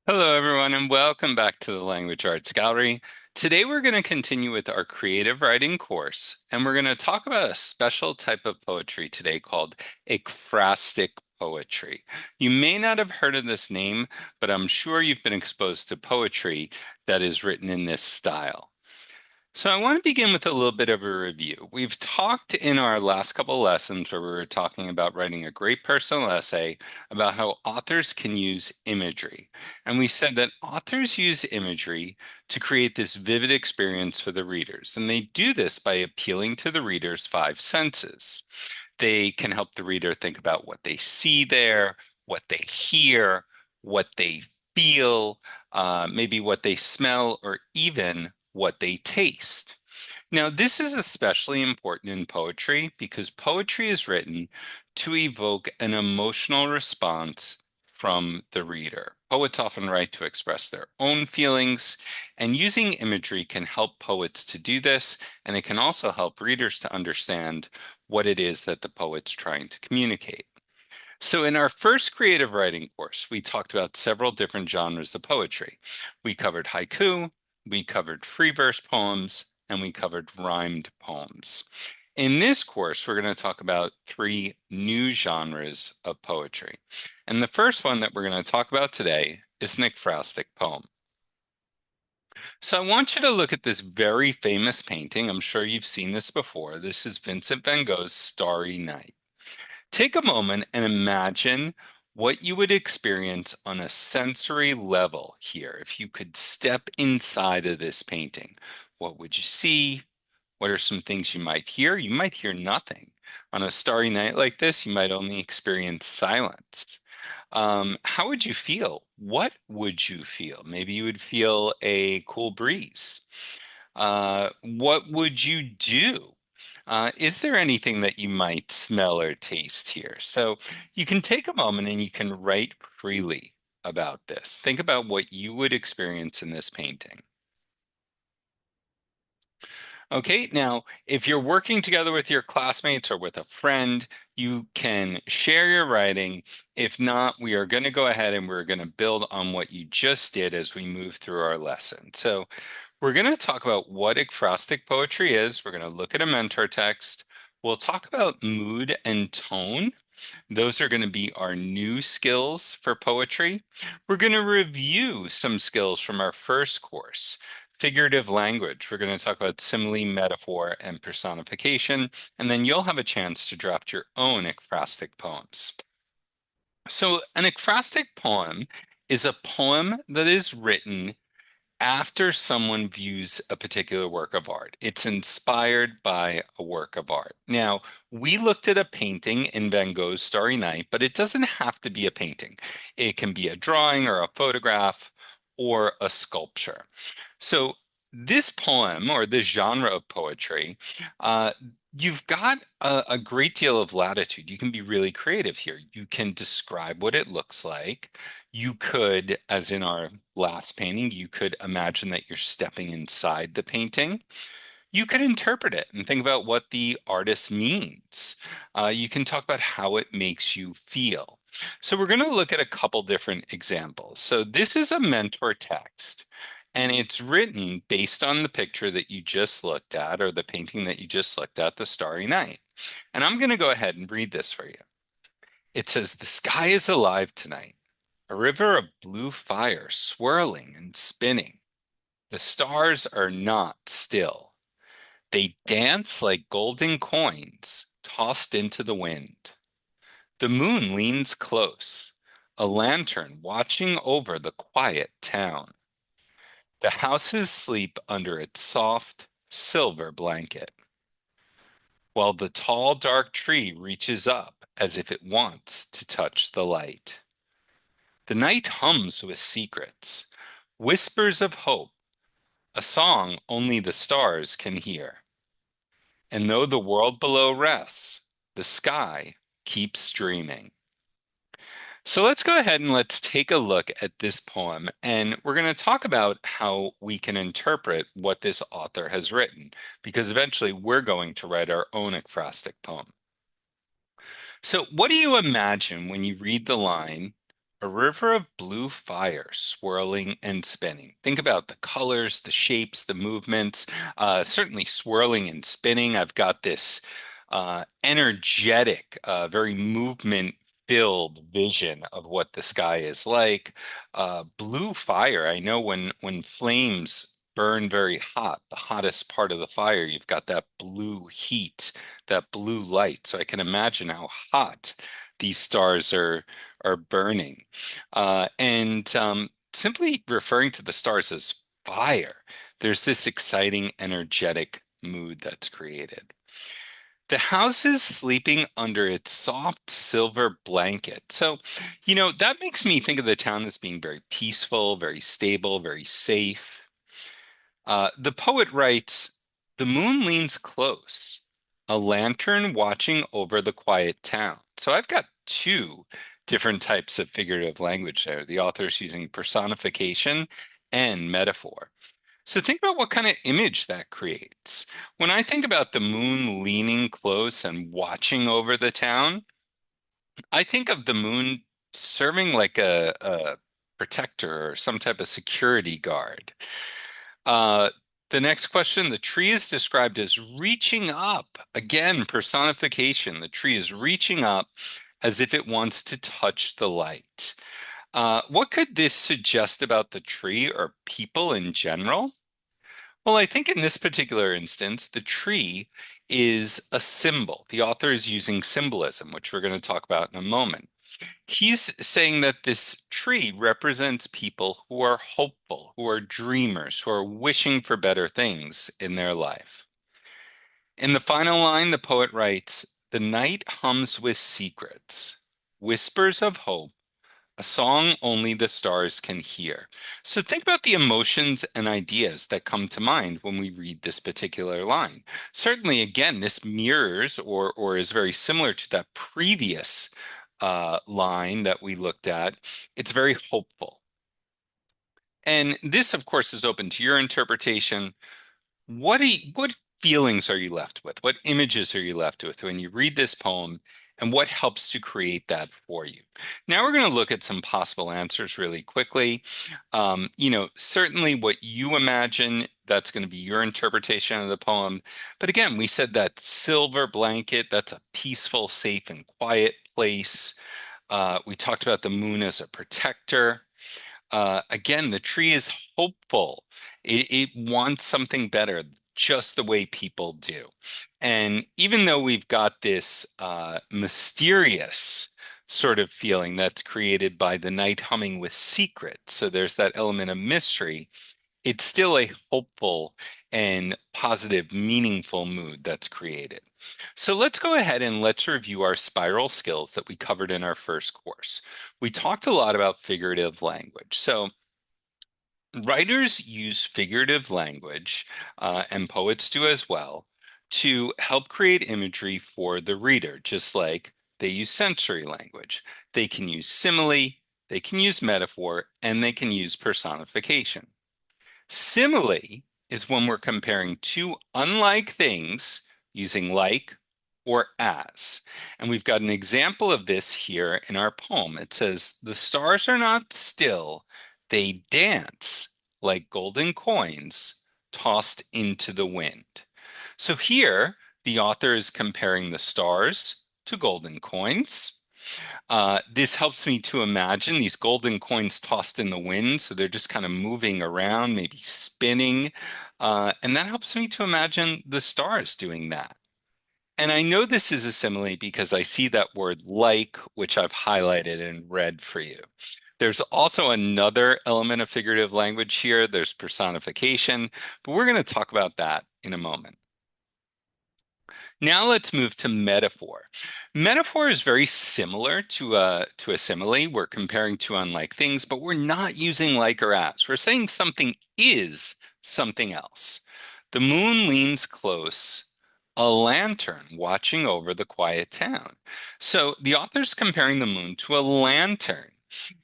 Hello, everyone, and welcome back to the Language Arts Gallery. Today, we're going to continue with our creative writing course, and we're going to talk about a special type of poetry today called ekphrastic poetry. You may not have heard of this name, but I'm sure you've been exposed to poetry that is written in this style. So I want to begin with a little bit of a review. We've talked in our last couple of lessons where we were talking about writing a great personal essay about how authors can use imagery. And we said that authors use imagery to create this vivid experience for the readers. And they do this by appealing to the reader's five senses. They can help the reader think about what they see there, what they hear, what they feel, maybe what they smell, or even what they taste. Now, this is especially important in poetry because poetry is written to evoke an emotional response from the reader. Poets often write to express their own feelings, and using imagery can help poets to do this, and it can also help readers to understand what it is that the poet's trying to communicate. So, in our first creative writing course, we talked about several different genres of poetry. We covered haiku, we covered free verse poems, and we covered rhymed poems. In this course, we're going to talk about three new genres of poetry. And the first one that we're going to talk about today is an ekphrastic poem. So I want you to look at this very famous painting. I'm sure you've seen this before. This is Vincent van Gogh's Starry Night. Take a moment and imagine what you would experience on a sensory level here if you could step inside of this painting. What would you see? What are some things you might hear? You might hear nothing. On a starry night like this, you might only experience silence. How would you feel? What would you feel? Maybe you would feel a cool breeze. What would you do? Is there anything that you might smell or taste here? So you can take a moment and you can write freely about this. Think about what you would experience in this painting. Okay, now if you're working together with your classmates or with a friend, you can share your writing. If not, we are going to go ahead and we're going to build on what you just did as we move through our lesson. So we're going to talk about what ekphrastic poetry is. We're going to look at a mentor text. We'll talk about mood and tone. Those are going to be our new skills for poetry. We're going to review some skills from our first course. Figurative language. We're going to talk about simile, metaphor, and personification, and then you'll have a chance to draft your own ekphrastic poems. So, an ekphrastic poem is a poem that is written after someone views a particular work of art. It's inspired by a work of art. Now, we looked at a painting in Van Gogh's Starry Night, but it doesn't have to be a painting. It can be a drawing or a photograph or a sculpture. So, this poem or this genre of poetry, uh, you've got a great deal of latitude. You can be really creative here. You can describe what it looks like. You could, as in our last painting, you could imagine that you're stepping inside the painting. You could interpret it and think about what the artist means. You can talk about how it makes you feel. So we're going to look at a couple different examples. So this is a mentor text, and it's written based on the picture that you just looked at, or the painting that you just looked at, The Starry Night. And I'm going to go ahead and read this for you. It says, "The sky is alive tonight, a river of blue fire swirling and spinning. The stars are not still. They dance like golden coins tossed into the wind. The moon leans close, a lantern watching over the quiet town. The houses sleep under its soft, silver blanket, while the tall, dark tree reaches up as if it wants to touch the light. The night hums with secrets, whispers of hope, a song only the stars can hear. And though the world below rests, the sky keeps dreaming." So let's go ahead and let's take a look at this poem, and we're going to talk about how we can interpret what this author has written, because eventually we're going to write our own ekphrastic poem. So what do you imagine when you read the line, A river of blue fire swirling and spinning. Think about the colors, the shapes, the movements, certainly swirling and spinning. I've got this energetic, very movement filled vision of what the sky is like. Blue fire, I know when flames burn very hot, the hottest part of the fire, you've got that blue heat, that blue light. So I can imagine how hot these stars are burning. And simply referring to the stars as fire, there's this exciting, energetic mood that's created. The house is sleeping under its soft silver blanket. So, that makes me think of the town as being very peaceful, very stable, very safe. The poet writes, "The moon leans close, a lantern watching over the quiet town." So I've got two different types of figurative language there. The author's using personification and metaphor. So think about what kind of image that creates. When I think about the moon leaning close and watching over the town, I think of the moon serving like a protector or some type of security guard. Uh, the next question, the tree is described as reaching up. Again, personification. The tree is reaching up as if it wants to touch the light. What could this suggest about the tree or people in general? Well, I think in this particular instance, the tree is a symbol. The author is using symbolism, which we're going to talk about in a moment. He's saying that this tree represents people who are hopeful, who are dreamers, who are wishing for better things in their life. In the final line, the poet writes, "The night hums with secrets, whispers of hope, a song only the stars can hear." So think about the emotions and ideas that come to mind when we read this particular line. Certainly, again, this mirrors or is very similar to that previous line that we looked at. It's very hopeful. And this, of course, is open to your interpretation. What feelings are you left with? What images are you left with when you read this poem, and what helps to create that for you? Now we're going to look at some possible answers really quickly. Certainly what you imagine, that's going to be your interpretation of the poem. But again, we said that silver blanket, that's a peaceful, safe, and quiet place. We talked about the moon as a protector. Again, the tree is hopeful. It wants something better, just the way people do. And even though we've got this mysterious sort of feeling that's created by the night humming with secrets, so there's that element of mystery, it's still a hopeful and positive, meaningful mood that's created. So let's go ahead and let's review our spiral skills that we covered in our first course. We talked a lot about figurative language. So writers use figurative language, and poets do as well, to help create imagery for the reader, just like they use sensory language. They can use simile, they can use metaphor, and they can use personification. Simile is when we're comparing two unlike things using like or as. And we've got an example of this here in our poem. It says, "The stars are not still, they dance like golden coins tossed into the wind." So here, the author is comparing the stars to golden coins. This helps me to imagine these golden coins tossed in the wind. So they're just kind of moving around, maybe spinning. And that helps me to imagine the stars doing that. And I know this is a simile because I see that word like, which I've highlighted and read for you. There's also another element of figurative language here. There's personification, but we're going to talk about that in a moment. Now let's move to metaphor. Metaphor is very similar to a simile. We're comparing two unlike things, but we're not using like or as. We're saying something is something else. The moon leans close, a lantern watching over the quiet town. So the author's comparing the moon to a lantern.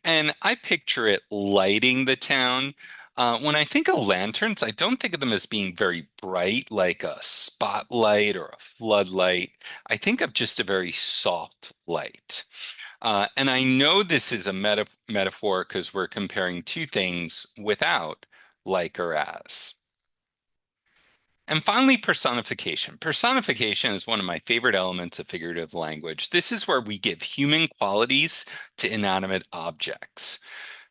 And I picture it lighting the town. When I think of lanterns, I don't think of them as being very bright, like a spotlight or a floodlight. I think of just a very soft light. And I know this is a metaphor because we're comparing two things without like or as. And finally, personification. Personification is one of my favorite elements of figurative language. This is where we give human qualities to inanimate objects.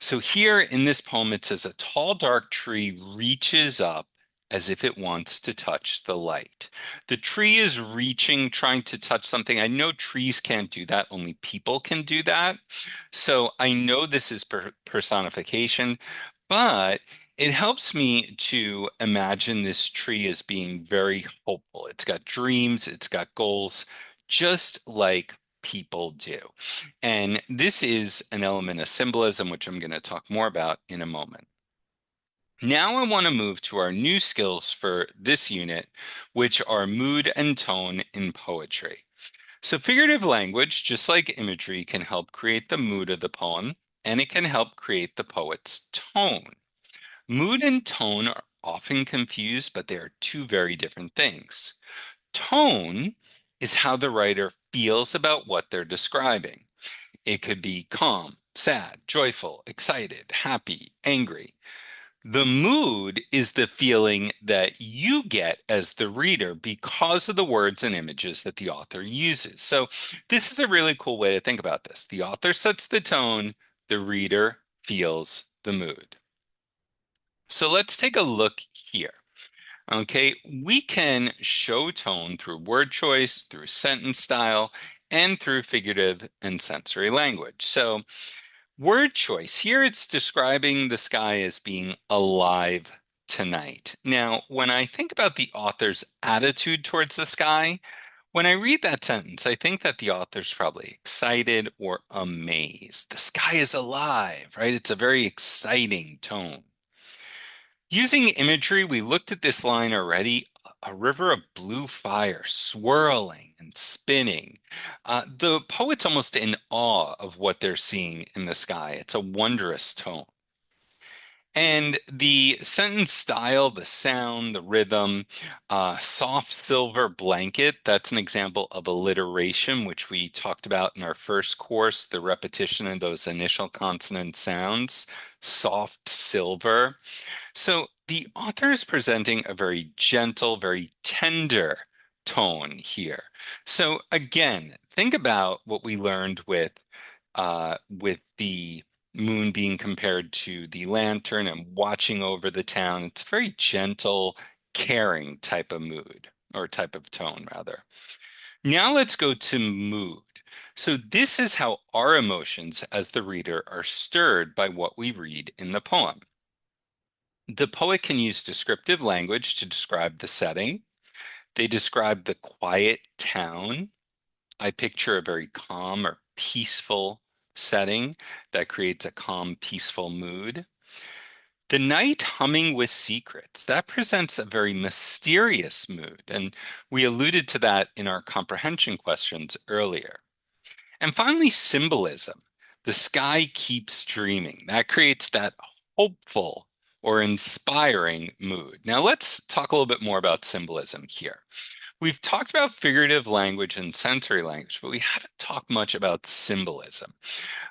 So here in this poem, it says, a tall, dark tree reaches up as if it wants to touch the light. The tree is reaching, trying to touch something. I know trees can't do that, only people can do that. So I know this is personification, but it helps me to imagine this tree as being very hopeful. It's got dreams, it's got goals, just like people do. And this is an element of symbolism, which I'm going to talk more about in a moment. Now I want to move to our new skills for this unit, which are mood and tone in poetry. So figurative language, just like imagery, can help create the mood of the poem, and it can help create the poet's tone. Mood and tone are often confused, but they are two very different things. Tone is how the writer feels about what they're describing. It could be calm, sad, joyful, excited, happy, angry. The mood is the feeling that you get as the reader because of the words and images that the author uses. So, this is a really cool way to think about this. The author sets the tone, the reader feels the mood. So, let's take a look here. Okay, we can show tone through word choice, through sentence style, and through figurative and sensory language. So, word choice here, it's describing the sky as being alive tonight. Now, when I think about the author's attitude towards the sky, when I read that sentence, I think that the author's probably excited or amazed. The sky is alive, right? It's a very exciting tone. Using imagery, we looked at this line already, a river of blue fire swirling and spinning. The poet's almost in awe of what they're seeing in the sky. It's a wondrous tone. And the sentence style, the sound, the rhythm, soft silver blanket, that's an example of alliteration, which we talked about in our first course, the repetition of those initial consonant sounds, soft silver. So the author is presenting a very gentle, very tender tone here. So again, think about what we learned with the moon being compared to the lantern and watching over the town. It's a very gentle, caring type of mood or type of tone, rather. Now let's go to mood. So this is how our emotions as the reader are stirred by what we read in the poem. The poet can use descriptive language to describe the setting. They describe the quiet town. I picture a very calm or peaceful setting that creates a calm, peaceful mood. The night humming with secrets, that presents a very mysterious mood. And we alluded to that in our comprehension questions earlier. And finally, symbolism. The sky keeps dreaming. That creates that hopeful or inspiring mood. Now, let's talk a little bit more about symbolism here. We've talked about figurative language and sensory language, but we haven't talked much about symbolism.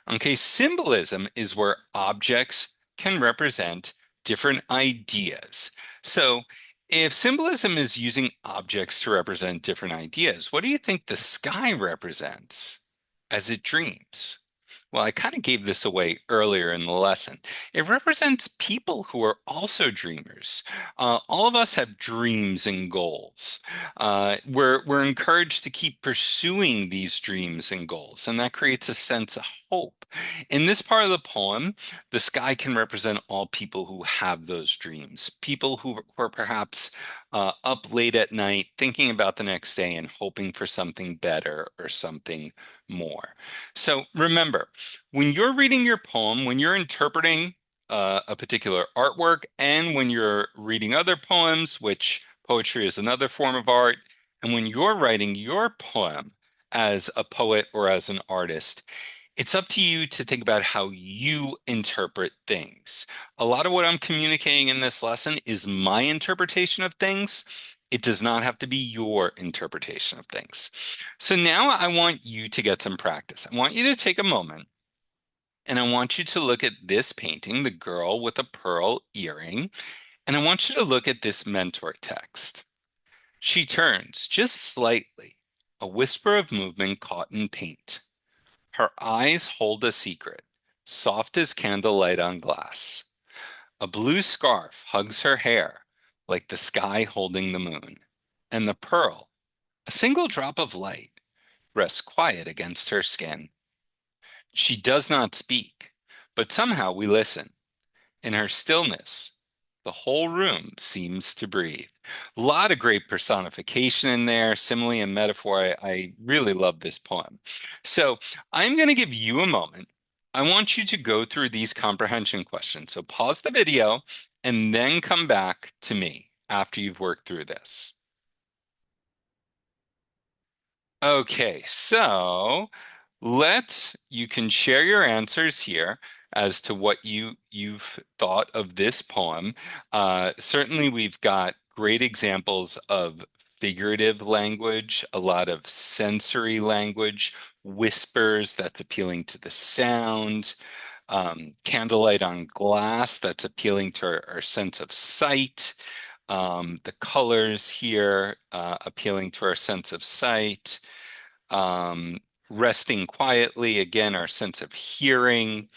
Okay, symbolism is where objects can represent different ideas. So, if symbolism is using objects to represent different ideas, what do you think the sky represents as it dreams? Well, I kind of gave this away earlier in the lesson. It represents people who are also dreamers. All of us have dreams and goals. We're encouraged to keep pursuing these dreams and goals, and that creates a sense of hope. In this part of the poem, the sky can represent all people who have those dreams, people who are perhaps up late at night thinking about the next day and hoping for something better or something more. So remember, when you're reading your poem, when you're interpreting a particular artwork, and when you're reading other poems, which poetry is another form of art, and when you're writing your poem as a poet or as an artist, it's up to you to think about how you interpret things. A lot of what I'm communicating in this lesson is my interpretation of things. It does not have to be your interpretation of things. So now I want you to get some practice. I want you to take a moment and I want you to look at this painting, the girl with a pearl earring, and I want you to look at this mentor text. She turns just slightly, a whisper of movement caught in paint. Her eyes hold a secret, soft as candlelight on glass. A blue scarf hugs her hair, like the sky holding the moon. And the pearl, a single drop of light, rests quiet against her skin. She does not speak, but somehow we listen. In her stillness, the whole room seems to breathe. A lot of great personification in there, simile and metaphor. I really love this poem. So I'm going to give you a moment. I want you to go through these comprehension questions. So pause the video and then come back to me after you've worked through this. Okay, so you can share your answers here as to what you've thought of this poem. Certainly, we've got great examples of figurative language, a lot of sensory language, whispers that's appealing to the sound, candlelight on glass that's appealing to our sense of sight, the colors here appealing to our sense of sight, um, resting quietly, again, our sense of hearing,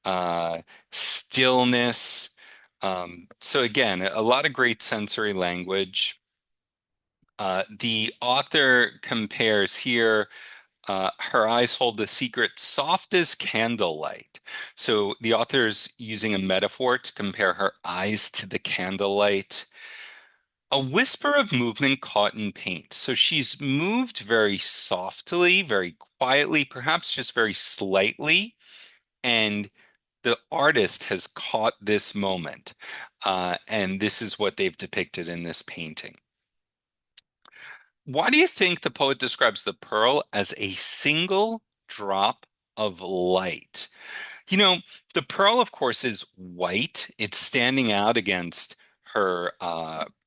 uh, stillness. So again, a lot of great sensory language. The author compares here, her eyes hold a secret soft as candlelight. So the author's using a metaphor to compare her eyes to the candlelight. A whisper of movement caught in paint. So she's moved very softly, very quietly, perhaps just very slightly. And the artist has caught this moment. And this is what they've depicted in this painting. Why do you think the poet describes the pearl as a single drop of light? You know, the pearl, of course, is white. It's standing out against her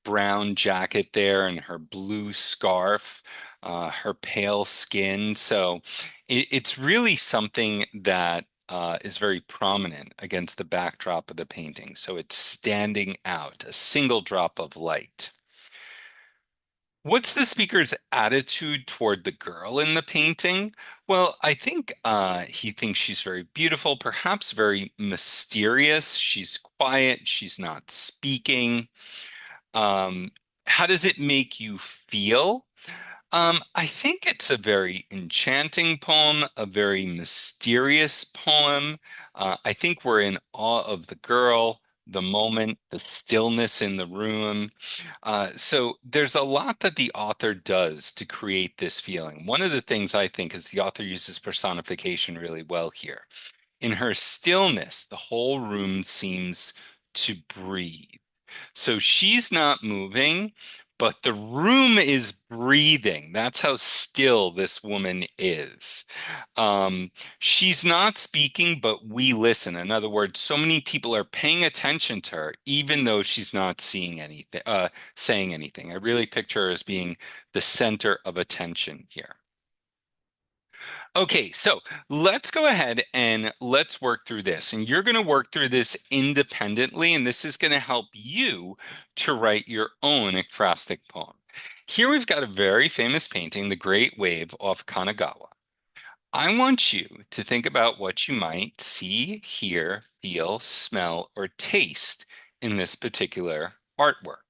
brown jacket there and her blue scarf, her pale skin. So it's really something that is very prominent against the backdrop of the painting. So it's standing out, a single drop of light. What's the speaker's attitude toward the girl in the painting? Well, I think he thinks she's very beautiful, perhaps very mysterious. She's quiet, she's not speaking. Um, how does it make you feel? I think it's a very enchanting poem, a very mysterious poem. I think we're in awe of the girl, the moment, the stillness in the room. So there's a lot that the author does to create this feeling. One of the things I think is the author uses personification really well here. In her stillness, the whole room seems to breathe. So she's not moving, but the room is breathing. That's how still this woman is. She's not speaking, but we listen. In other words, so many people are paying attention to her, even though she's not seeing anything, saying anything. I really picture her as being the center of attention here. Okay, so let's go ahead and let's work through this. And you're going to work through this independently, and this is going to help you to write your own ekphrastic poem. Here we've got a very famous painting, The Great Wave off Kanagawa. I want you to think about what you might see, hear, feel, smell, or taste in this particular artwork.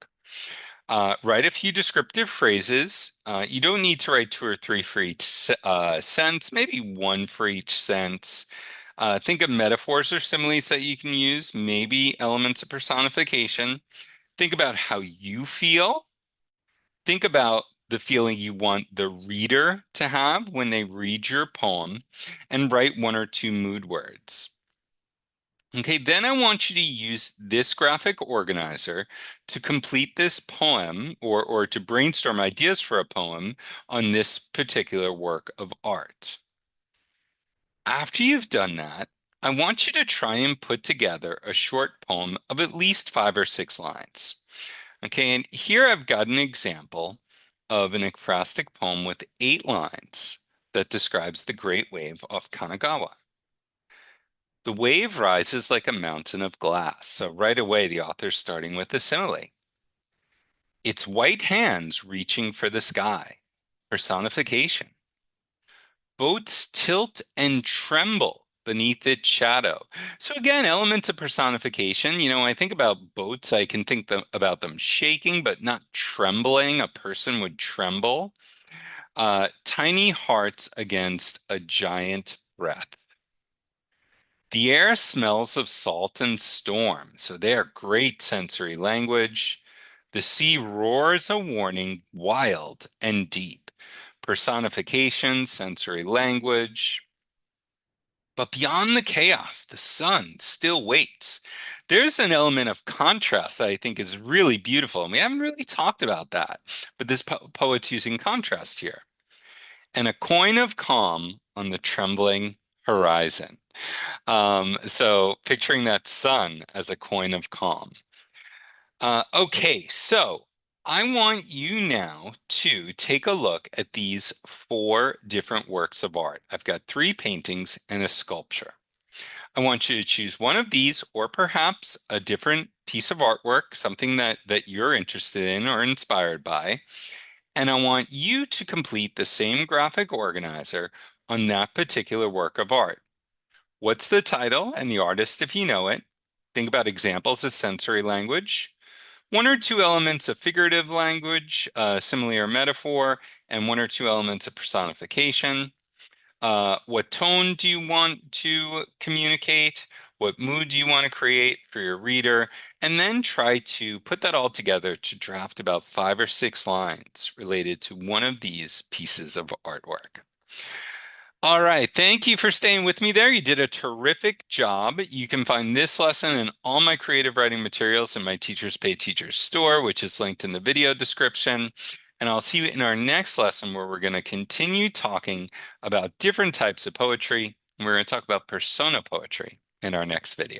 Write a few descriptive phrases. You don't need to write two or three for each sense, maybe one for each sense. Think of metaphors or similes that you can use, maybe elements of personification. Think about how you feel. Think about the feeling you want the reader to have when they read your poem, and write one or two mood words. Okay, then I want you to use this graphic organizer to complete this poem or to brainstorm ideas for a poem on this particular work of art. After you've done that, I want you to try and put together a short poem of at least 5 or 6 lines. Okay, and here I've got an example of an ekphrastic poem with 8 lines that describes the great wave of Kanagawa. The wave rises like a mountain of glass. So right away, the author's starting with a simile. Its white hands reaching for the sky. Personification. Boats tilt and tremble beneath its shadow. So again, elements of personification. I think about boats, I can think about them shaking, but not trembling. A person would tremble. Tiny hearts against a giant breath. The air smells of salt and storm, so they are great sensory language. The sea roars a warning, wild and deep. Personification, sensory language. But beyond the chaos, the sun still waits. There's an element of contrast that I think is really beautiful. And we haven't really talked about that, but this poet's using contrast here. And a coin of calm on the trembling horizon. So picturing that sun as a coin of calm. Okay, so I want you now to take a look at these 4 different works of art. I've got 3 paintings and a sculpture. I want you to choose one of these or perhaps a different piece of artwork, something that you're interested in or inspired by. And I want you to complete the same graphic organizer on that particular work of art. What's the title and the artist if you know it? Think about examples of sensory language. 1 or 2 elements of figurative language, simile or metaphor, and 1 or 2 elements of personification. What tone do you want to communicate? What mood do you want to create for your reader? And then try to put that all together to draft about 5 or 6 lines related to one of these pieces of artwork. All right. Thank you for staying with me there. You did a terrific job. You can find this lesson and all my creative writing materials in my Teachers Pay Teachers store, which is linked in the video description. And I'll see you in our next lesson where we're going to continue talking about different types of poetry. And we're going to talk about persona poetry in our next video.